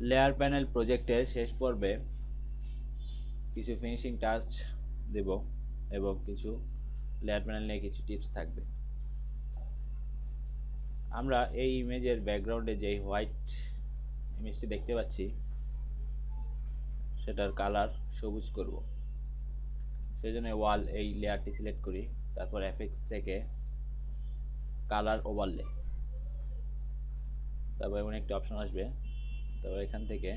Layer panel প্রজেক্টের শেষ পর্বে কিছু ফিনিশিং টাচ দেব এবং কিছু লেয়ার প্যানেল নিয়ে কিছু টিপস থাকবে। আমরা এই ইমেজের ব্যাকগ্রাউন্ডে যে হোয়াইট ইমেজটি দেখতে পাচ্ছি সেটার কালার সবুজ করব। সেই জন্য ওয়াল এই লেয়ারটি সিলেক্ট করি, তারপর এফেক্টস থেকে কালার ওভারলে, তারপর এমন একটি অপশন আসবে, তারপর এখান থেকে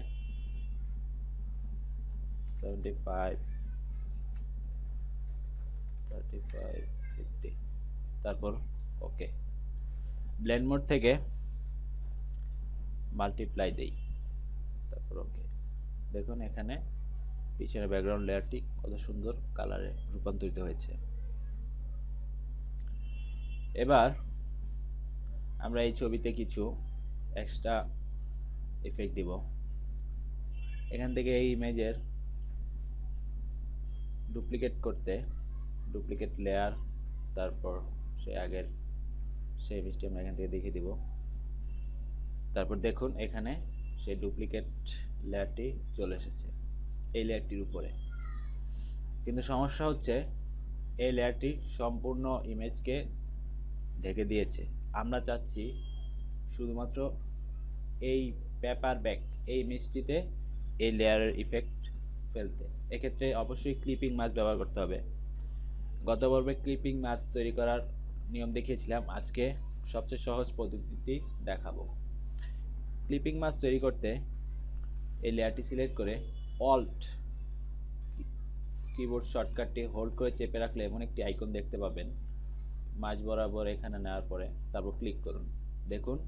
75 35 50, তারপর ওকে। ব্লেন্ড মোড থেকে মাল্টিপ্লাই দেই, তারপর ওকে। দেখুন এখানে পিছনের ব্যাকগ্রাউন্ড লেয়ারটি কত সুন্দর কালারে রূপান্তরিত হয়েছে। এবার আমরা এই ছবিতে কিছু এক্সট্রা ইফেক্ট দিব। এখান থেকে এই ইমেজের ডুপ্লিকেট করতে ডুপ্লিকেট লেয়ার, তারপর সেই আগের সেই ইমেজটি আমরা এখান থেকে দেখিয়ে দিব। তারপর দেখুন এখানে সেই ডুপ্লিকেট লেয়ারটি চলে এসেছে এই লেয়ারটির উপরে, কিন্তু সমস্যা হচ্ছে এই লেয়ারটি সম্পূর্ণ ইমেজকে ঢেকে দিয়েছে। আমরা চাচ্ছি শুধুমাত্র এই পেপার ব্যাক এই ইমেজটিতে এই লেয়ারের ইফেক্ট ফেলতে। এক্ষেত্রে অবশ্যই ক্লিপিং মাস্ক ব্যবহার করতে হবে। গত পর্বে ক্লিপিং মাস্ক তৈরি করার নিয়ম দেখিয়েছিলাম, আজকে সবচেয়ে সহজ পদ্ধতিটি দেখাবো। ক্লিপিং মাস্ক তৈরি করতে এই লেয়ারটি সিলেক্ট করে অল্ট কিবোর্ড শর্টকাটটি হোল্ড করে চেপে রাখলে এমন একটি আইকন দেখতে পাবেন মাঝ বরাবর এখানে নেওয়ার পরে, তারপর ক্লিক করুন। দেখুন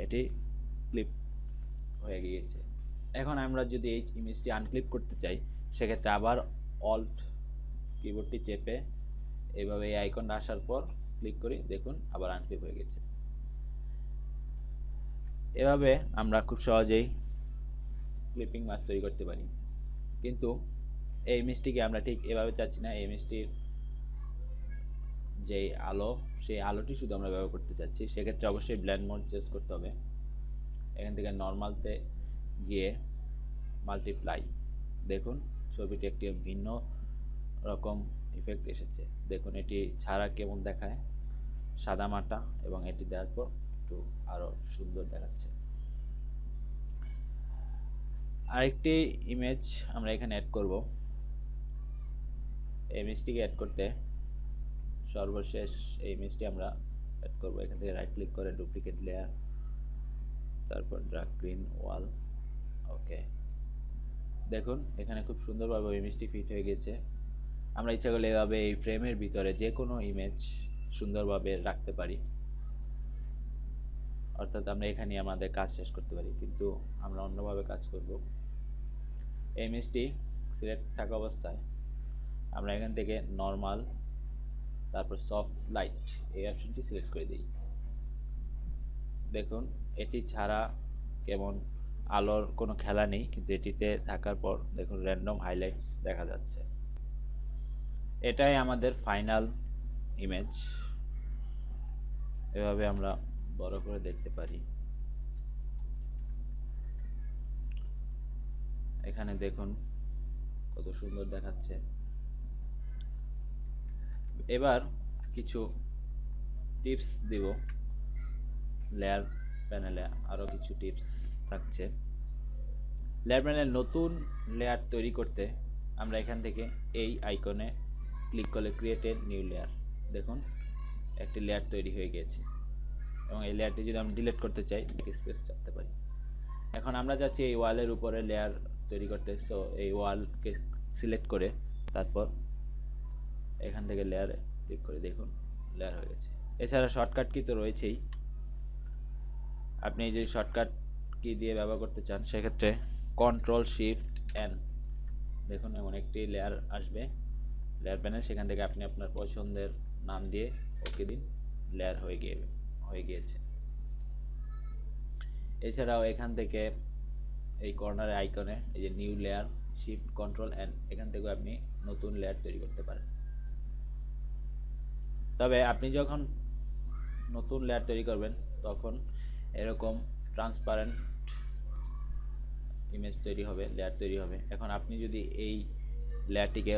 এটি ক্লিপ হয়ে গিয়েছে। এখন আমরা যদি এই ইমেজটি আনক্লিপ করতে চাই সেক্ষেত্রে আবার অল্ট কিবোর্ডটি চেপে এইভাবে এই আইকনটা আসার পর ক্লিক করি, দেখুন আবার আনক্লিপ হয়ে গেছে। এভাবে আমরা খুব সহজেই ক্লিপিং মাস্ক তৈরি করতে পারি। কিন্তু এই ইমেজটিকে আমরা ঠিক এভাবে চাচ্ছি না। এই ইমেজটির যে আলো সেই আলোটি শুধু আমরা ব্যবহার করতে চাচ্ছি। সেক্ষেত্রে অবশ্যই ব্লেন্ড মোড চেঞ্জ করতে হবে। এখান থেকে নর্মালতে গিয়ে মাল্টিপ্লাই, দেখুন ছবিটি একটি ভিন্ন রকম ইফেক্ট এসেছে। দেখুন এটি ছাড়া কেমন দেখায়, সাদা মাটা, এবং এটি দেওয়ার পর একটু আরো সুন্দর দেখাচ্ছে। আরেকটি ইমেজ আমরা এখানে অ্যাড করব। এই ইমেজটিকে অ্যাড করতে সর্বশেষ এই ইমেজটি আমরা অ্যাড করব। এখান থেকে রাইট ক্লিক করে ডুপ্লিকেট লেয়ার, তারপর ড্রাগ গ্রিন ওয়াল, ওকে। দেখুন এখানে খুব সুন্দরভাবে ইমেজটি ফিট হয়ে গেছে। আমরা ইচ্ছা করলে এভাবে এই ফ্রেমের ভিতরে যে কোনো ইমেজ সুন্দরভাবে রাখতে পারি, অর্থাৎ আমরা এখানে আমাদের কাজ শেষ করতে পারি, কিন্তু আমরা অন্যভাবে কাজ করব। এই ইমেজটি সিলেক্ট থাকা অবস্থায় আমরা এখান থেকে নর্মাল, তারপর সফট লাইট এই অপশনটি সিলেক্ট করে দিই। দেখুন এটি ছাড়া কেমন আলোর কোনো খেলা নেই, কিন্তু এটিতে থাকার পর দেখুন র্যান্ডম হাইলাইটস দেখা যাচ্ছে। এটাই আমাদের ফাইনাল ইমেজ। এভাবে আমরা বড় করে দেখতে পারি। এখানে দেখুন কত সুন্দর দেখাচ্ছে। এবার কিছু টিপস দিব। লেয়ার প্যানেলে আরও কিছু টিপস থাকছে। লেয়ার প্যানেলে নতুন লেয়ার তৈরি করতে আমরা এখান থেকে এই আইকনে ক্লিক করলে ক্রিয়েট এ নিউ লেয়ার, দেখুন একটি লেয়ার তৈরি হয়ে গেছে। এবং এই লেয়ারটি যদি আমরা ডিলিট করতে চাই স্পেস চাপতে পারি। এখন আমরা যাচ্ছি এই ওয়ালের উপরে লেয়ার তৈরি করতে। সো এই ওয়ালকে সিলেক্ট করে তারপর এখান থেকে লেয়ারে ক্লিক করে দেখুন লেয়ার হয়ে গেছে। এছাড়া শর্টকাট কি তো রয়েছেই। আপনি যদি শর্টকাট কি দিয়ে ব্যবহার করতে চান সেক্ষেত্রে কন্ট্রোল শিফট এন, দেখুন এমন একটি লেয়ার আসবে লেয়ার প্যানেল। সেখান থেকে আপনি আপনার পছন্দের নাম দিয়ে ওকে দিন, লেয়ার হয়ে গিয়েছে। এছাড়াও এখান থেকে এই কর্নারের আইকনে এই যে new layer, shift control N, এখান থেকে আপনি নতুন লেয়ার তৈরি করতে পারেন। তবে আপনি যখন নতুন লেয়ার তৈরি করবেন তখন এরকম ট্রান্সপারেন্ট ইমেজ তৈরি হবে, লেয়ার তৈরি হবে। এখন আপনি যদি এই লেয়ারটিকে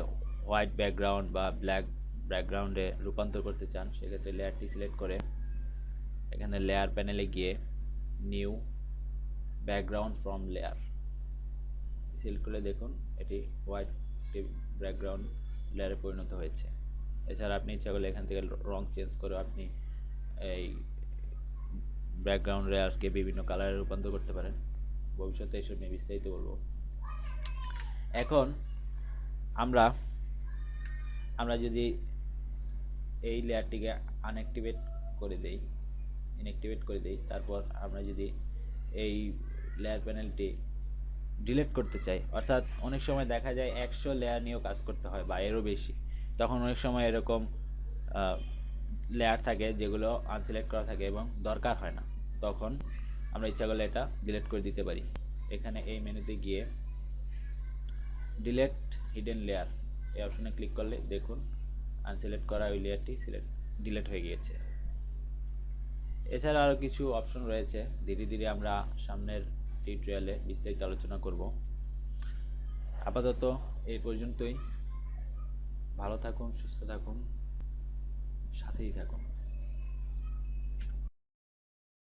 হোয়াইট ব্যাকগ্রাউন্ড বা ব্ল্যাক ব্যাকগ্রাউন্ডে রূপান্তর করতে চান, সেক্ষেত্রে লেয়ারটি সিলেক্ট করে এখানে লেয়ার প্যানেলে গিয়ে new background from layer select করে দেখুন এটি হোয়াইট ব্যাকগ্রাউন্ড লেয়ারে পরিণত হয়েছে। এছাড়া আপনি ইচ্ছা করলে এখান থেকে রং চেঞ্জ করে আপনি এই ব্যাকগ্রাউন্ড লেয়ারকে বিভিন্ন কালারে রূপান্তর করতে পারেন। ভবিষ্যতে এসব নিয়ে বিস্তারিত বলবো। এখন আমরা যদি এই লেয়ারটিকে ইনঅ্যাক্টিভেট করে দেই, তারপর আমরা যদি এই লেয়ার প্যানেলটি ডিলিট করতে চাই, অর্থাৎ অনেক সময় দেখা যায় 100 লেয়ার নিয়েও কাজ করতে হয় বা এরও বেশি, তখন অনেক সময় এরকম লেয়ার থাকে যেগুলো আনসিলেক্ট করা থাকে এবং দরকার হয় না, তখন আমরা ইচ্ছা করলে এটা ডিলিট করে দিতে পারি। এখানে এই মেনুতে গিয়ে ডিলিট হিডেন লেয়ার এই অপশনে ক্লিক করলে দেখুন আনসিলেক্ট করা ওই লেয়ারটি ডিলিট হয়ে গিয়েছে। এছাড়া আরও কিছু অপশন রয়েছে, ধীরে ধীরে আমরা সামনের টিউটোরিয়ালে বিস্তারিত আলোচনা করব। আপাতত এই পর্যন্তই। ভালো থাকুন, সুস্থ থাকুন, সাথেই থাকুন।